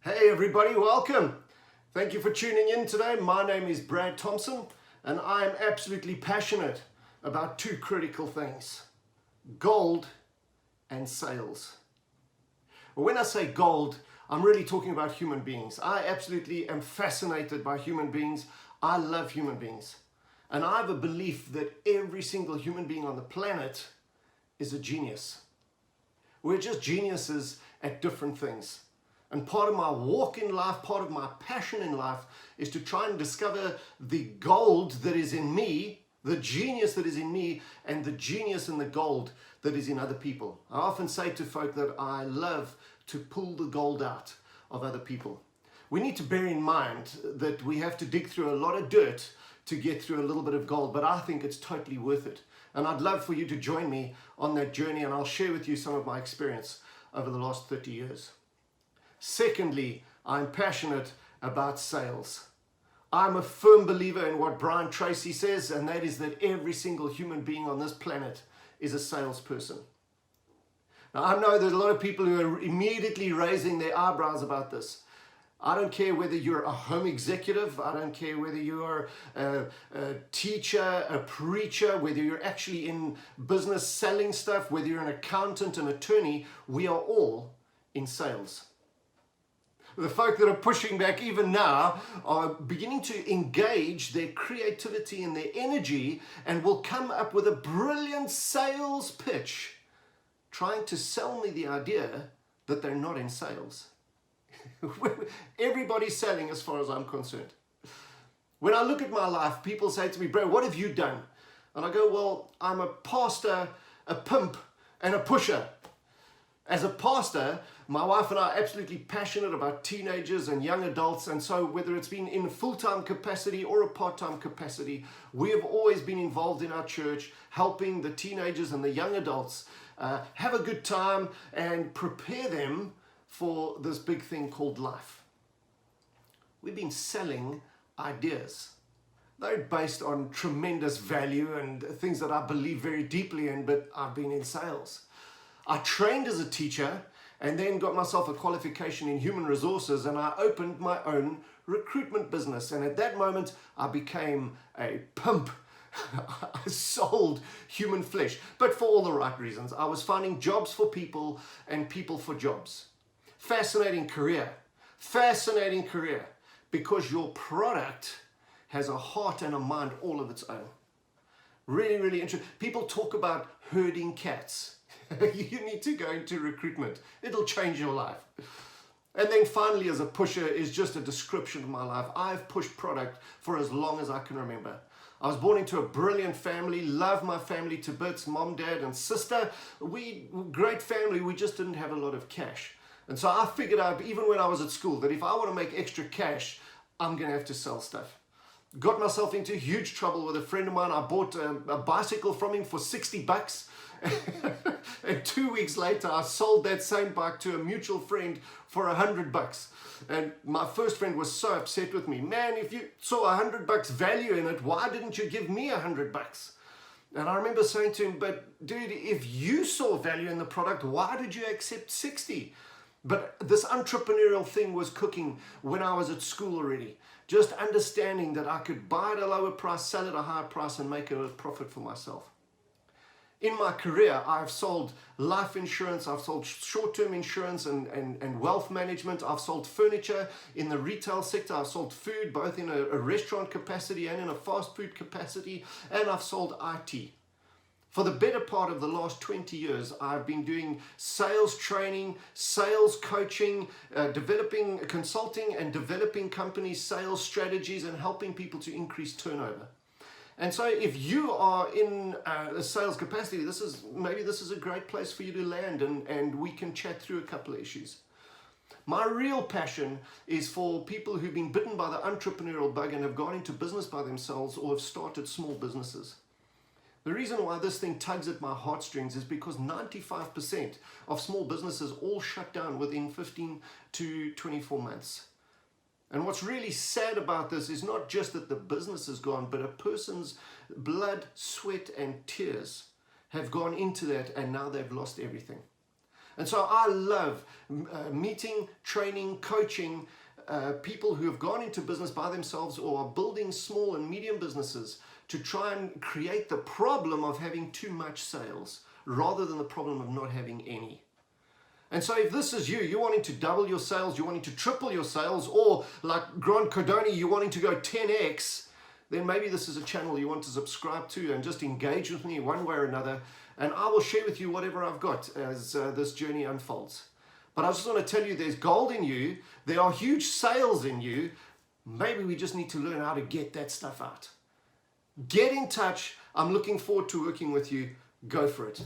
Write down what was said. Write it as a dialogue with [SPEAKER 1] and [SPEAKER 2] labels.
[SPEAKER 1] Hey everybody, welcome. Thank you for tuning in today. My name is Brad Thompson and I am absolutely passionate about two critical things: gold and sales. When I say gold, I'm really talking about human beings. I absolutely am fascinated by human beings. I love human beings. And I have a belief that every single human being on the planet is a genius. We're just geniuses at different things. And part of my walk in life, part of my passion in life, is to try and discover the gold that is in me, the genius that is in me, and the genius and the gold that is in other people. I often say to folk that I love to pull the gold out of other people. We need to bear in mind that we have to dig through a lot of dirt to get through a little bit of gold, but I think it's totally worth it. And I'd love for you to join me on that journey, and I'll share with you some of my experience over the last 30 years. Secondly, I'm passionate about sales. I'm a firm believer in what Brian Tracy says, and that is that every single human being on this planet is a salesperson. Now, I know there's a lot of people who are immediately raising their eyebrows about this. I don't care whether you're a home executive, I don't care whether you're a teacher, a preacher, whether you're actually in business selling stuff, whether you're an accountant, an attorney, we are all in sales. The folk that are pushing back even now are beginning to engage their creativity and their energy and will come up with a brilliant sales pitch trying to sell me the idea that they're not in sales. Everybody's selling as far as I'm concerned. When I look at my life, people say to me, "Bro, what have you done?" And I go, "Well, I'm a pastor, a pimp, and a pusher." As a pastor, my wife and I are absolutely passionate about teenagers and young adults, and so whether it's been in a full-time capacity or a part-time capacity, we have always been involved in our church, helping the teenagers and the young adults have a good time and prepare them for this big thing called life. We've been selling ideas. They're based on tremendous value and things that I believe very deeply in, but I've been in sales. I trained as a teacher and then got myself a qualification in human resources, and I opened my own recruitment business. And at that moment, I became a pimp. I sold human flesh, but for all the right reasons. I was finding jobs for people and people for jobs. Fascinating career, because your product has a heart and a mind all of its own. Really, really interesting. People talk about herding cats. You need to go into recruitment. It'll change your life. And then finally, as a pusher, is just a description of my life. I've pushed product for as long as I can remember. I was born into a brilliant family, love my family to bits, mom, dad, and sister. Great family, we just didn't have a lot of cash. And so I figured out, even when I was at school, that if I want to make extra cash, I'm going to have to sell stuff. Got myself into huge trouble with a friend of mine. I bought a bicycle from him for $60. And 2 weeks later, I sold that same bike to a mutual friend for $100. And my first friend was so upset with me. "Man, if you saw $100 value in it, why didn't you give me $100? And I remember saying to him, "But dude, if you saw value in the product, why did you accept 60? But this entrepreneurial thing was cooking when I was at school already. Just understanding that I could buy at a lower price, sell at a higher price, and make a profit for myself. In my career, I've sold life insurance, I've sold short-term insurance and wealth management, I've sold furniture in the retail sector, I've sold food both in a restaurant capacity and in a fast food capacity, and I've sold IT. For the better part of the last 20 years, I've been doing sales training, sales coaching, developing consulting and developing companies' sales strategies and helping people to increase turnover. And so if you are in a sales capacity, this is a great place for you to land, and we can chat through a couple of issues. My real passion is for people who've been bitten by the entrepreneurial bug and have gone into business by themselves or have started small businesses. The reason why this thing tugs at my heartstrings is because 95% of small businesses all shut down within 15 to 24 months. And what's really sad about this is not just that the business is gone, but a person's blood, sweat, and tears have gone into that, and now they've lost everything. And so I love meeting, training, coaching people who have gone into business by themselves or are building small and medium businesses to try and create the problem of having too much sales rather than the problem of not having any. And so if this is you, you're wanting to double your sales, you're wanting to triple your sales, or like Grant Cardone, you're wanting to go 10x, then maybe this is a channel you want to subscribe to and just engage with me one way or another. And I will share with you whatever I've got as this journey unfolds. But I just want to tell you there's gold in you. There are huge sales in you. Maybe we just need to learn how to get that stuff out. Get in touch. I'm looking forward to working with you. Go for it.